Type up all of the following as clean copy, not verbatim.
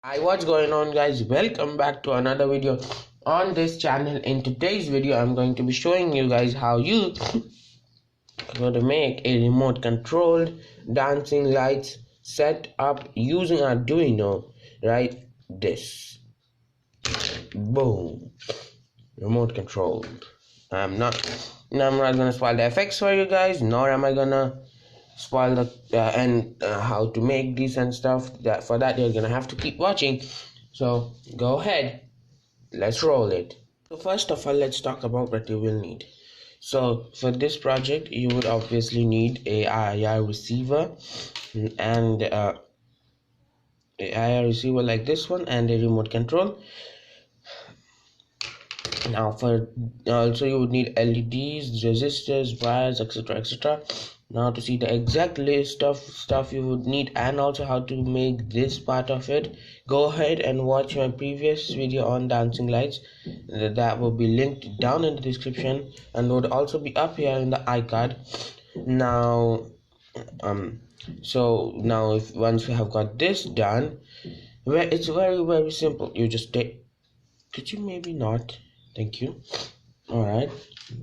Hi, what's going on, guys? Welcome back to another video on this channel. In today's video I'm going to be showing you guys how you going to make a remote controlled dancing lights set up using Arduino. Right, this boom, remote controlled. I'm not gonna spoil the effects for you guys, nor am I gonna spoil the how to make these and stuff. That for that you're gonna have to keep watching. So go ahead, let's roll it. So first of all, let's talk about what you will need. So for this project you would obviously need a IR receiver and a IR receiver like this one and a remote control. Now for also you would need LEDs, resistors, wires, etc. Now to see the exact list of stuff you would need and also how to make this part of it, go ahead and watch my previous video on dancing lights. That will be linked down in the description and would also be up here in the iCard. Now so now if once you have got this done, well, it's very simple. You just take, could you maybe not, thank you. Alright,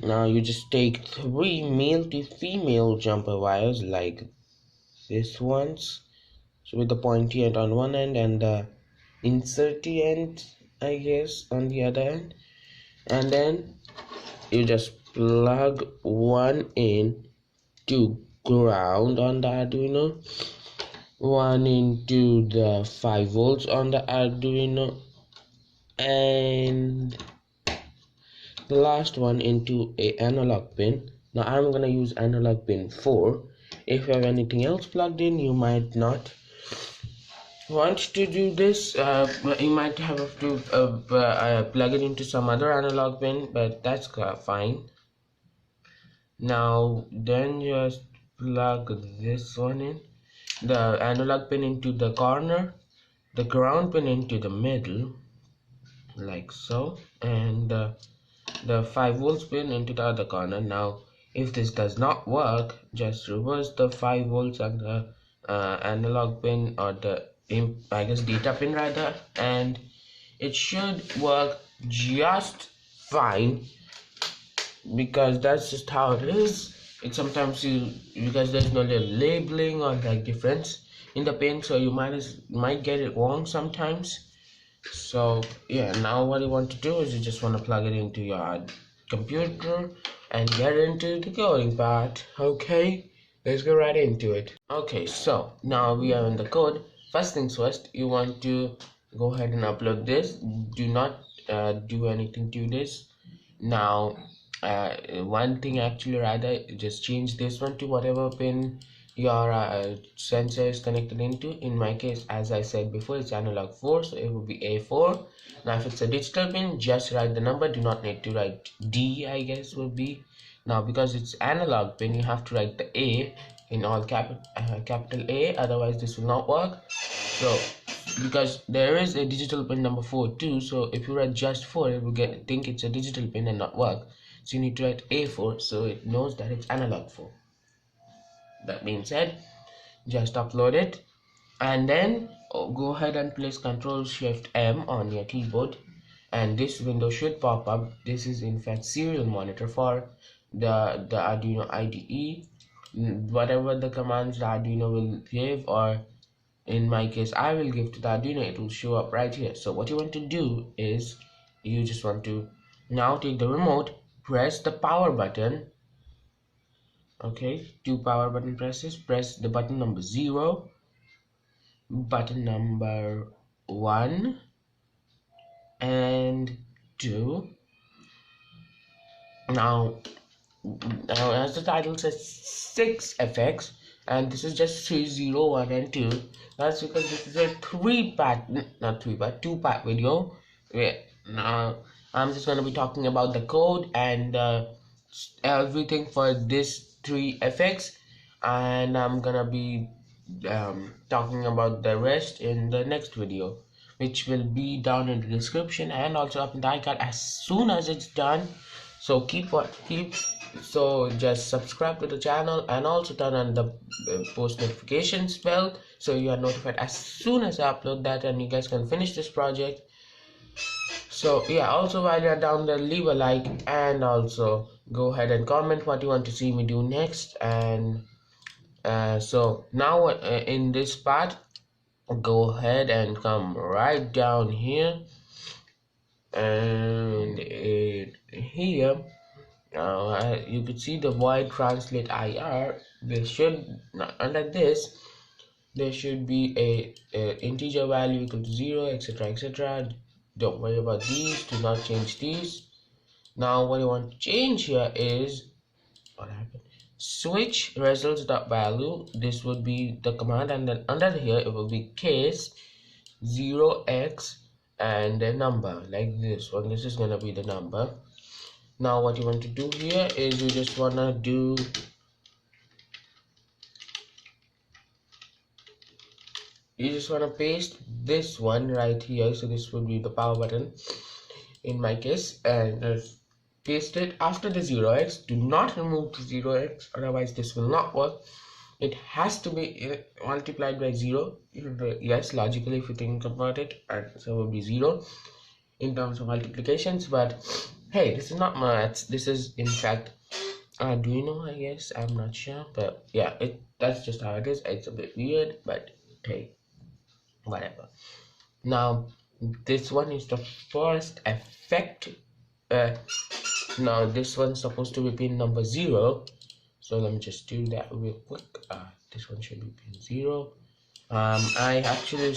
now you just take 3 male to female jumper wires like this ones, so with the pointy end on one end and the inserty end, I guess, on the other end, and then you just plug one in to ground on the Arduino, one into the 5 volts on the Arduino, and the last one into a analog pin. Now I'm gonna use analog pin 4. If you have anything else plugged in, you might not want to do this. You might have to plug it into some other analog pin, but that's fine. Now then just plug this one in, the analog pin into the corner, the ground pin into the middle like so, and the 5 volts pin into the other corner. Now if this does not work, just reverse the 5 volts and the analog pin, or the I guess data pin rather, and it should work just fine, because that's just how it is. It sometimes because there's no little labeling or like difference in the pin, so you might get it wrong sometimes. So yeah, now what you want to do is you just want to plug it into your computer and get into the coding part. Okay, let's go right into it. Okay, so now we are in the code. First things first, you want to go ahead and upload this. Do not do anything to this. Now one thing actually, rather, just change this one to whatever pin your sensor is connected into. In my case, as I said before, it's analog 4, so it will be A4. Now if it's a digital pin, just write the number, do not need to write D, I guess would be. Now because it's analog pin, you have to write the A in all capital A, otherwise this will not work. So because there is a digital pin number 4 too, so if you write just 4, it will think it's a digital pin and not work. So you need to write A4 so it knows that it's analog 4. That being said, just upload it and then go ahead and place Ctrl+Shift+M on your keyboard, and this window should pop up. This is in fact serial monitor for the Arduino IDE. Whatever the commands the Arduino will give, or in my case I will give to the Arduino, it will show up right here. So what you want to do is you just want to now take the remote, press the power button. Okay, 2 power button presses. Press the button number 0, button number 1 and 2. Now as the title says, 6 effects, and this is just 3, 0, 1 and 2. That's because this is a 2-part video. Yeah, now I'm just going to be talking about the code and everything for this 3 effects, and I'm gonna be talking about the rest in the next video, which will be down in the description and also up in the iCard as soon as it's done. So so just subscribe to the channel and also turn on the post notifications bell so you are notified as soon as I upload that, and you guys can finish this project. So yeah, also while you're down there, leave a like and also go ahead and comment what you want to see me do next. And so now in this part, go ahead and come right down here, and here you could see the void translate IR. There should, under this, there should be a integer value equal to 0, etc, etc. Don't worry about these, do not change these. Now what you want to change here is, what happened, switch results.value. This would be the command, and then under here it will be case 0x and a number like this one. This is gonna be the number. Now what you want to do here is you just wanna do paste this one right here. So this would be the power button in my case, and just paste it after the 0x. Do not remove the 0x, otherwise this will not work. It has to be multiplied by 0. Yes, logically if you think about it, and so it will be 0 in terms of multiplications. But hey, this is not maths, this is in fact Arduino, I guess. I'm not sure, but yeah, that's just how it is. It's a bit weird, but hey, whatever. Now this one is the first effect. Now this one's supposed to be pin number 0, so let me just do that real quick. This one should be pin 0. I actually,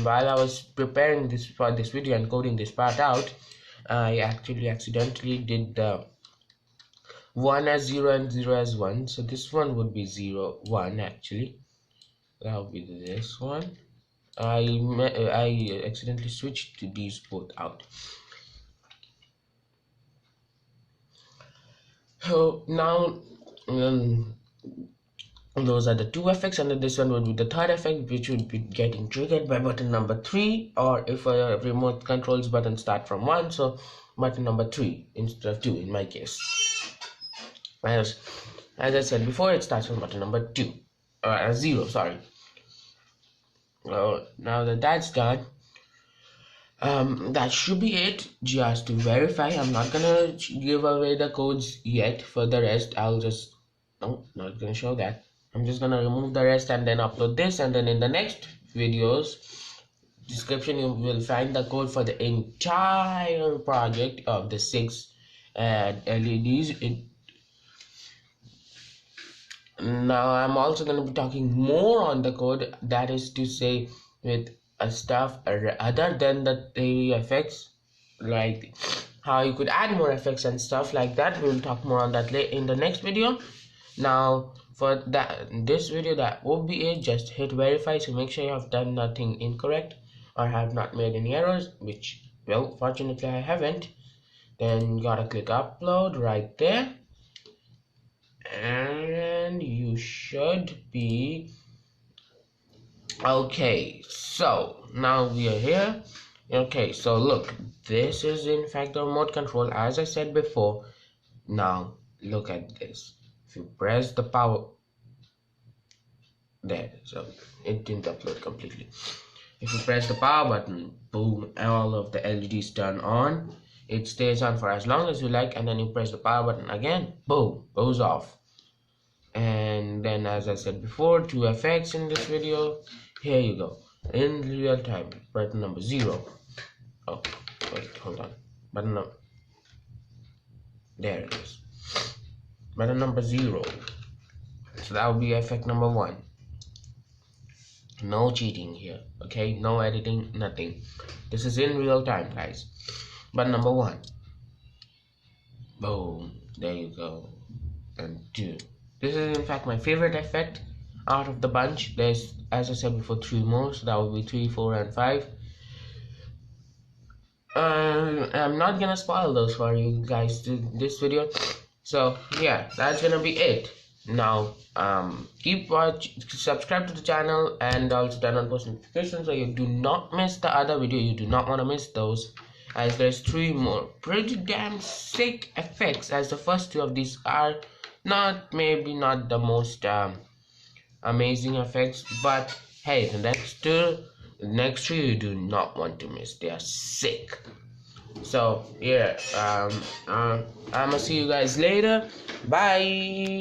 while I was preparing this for this video and coding this part out, I actually accidentally did the 1 as 0 and 0 as 1. So this one would be 0 1 actually. That would be this one. I accidentally switched these both out. So now those are the two effects, and then this one would be the third effect, which would be getting triggered by button number 3, or if a remote controls button start from 1, so button number 3 instead of 2 in my case. As I said before, it starts from button number 2, 0, sorry. Now that that's done, that should be it. Just to verify, I'm not gonna give away the codes yet. For the rest, I'll just, no, not gonna show that. I'm just gonna remove the rest and then upload this, and then in the next videos description you will find the code for the entire project of the 6 LEDs. Now I'm also going to be talking more on the code, that is to say with stuff other than the theory effects, like how you could add more effects and stuff like that. We'll talk more on that in the next video. Now for this video, that would be it. Just hit verify, so make sure you have done nothing incorrect or have not made any errors, which, well, fortunately I haven't. Then you gotta click upload right there, and you should be okay. So now we are here. Okay, so look, this is in fact the remote control, as I said before. Now look at this. If you press the power, there, so it didn't upload completely. If you press the power button, boom, all of the LEDs turn on. It stays on for as long as you like, and then you press the power button again, boom, goes off. And then, as I said before, 2 effects in this video. Here you go, in real time. Button number 0. Oh wait, hold on. Button number, there it is. Button number 0. So that would be effect number 1. No cheating here, okay? No editing, nothing. This is in real time, guys. Button number 1. Boom, there you go. And 2. This is in fact my favorite effect out of the bunch. There's, as I said before, 3 more, so that will be 3, 4, and 5. I'm not gonna spoil those for you guys in this video. So yeah, that's gonna be it. Now keep watching, subscribe to the channel, and also turn on post notifications so you do not miss the other video. You do not want to miss those. as there's 3 more pretty damn sick effects, as the first 2 of these are maybe not the most amazing effects, but hey, the next 3 you do not want to miss. They are sick. So yeah, I'm gonna see you guys later. Bye.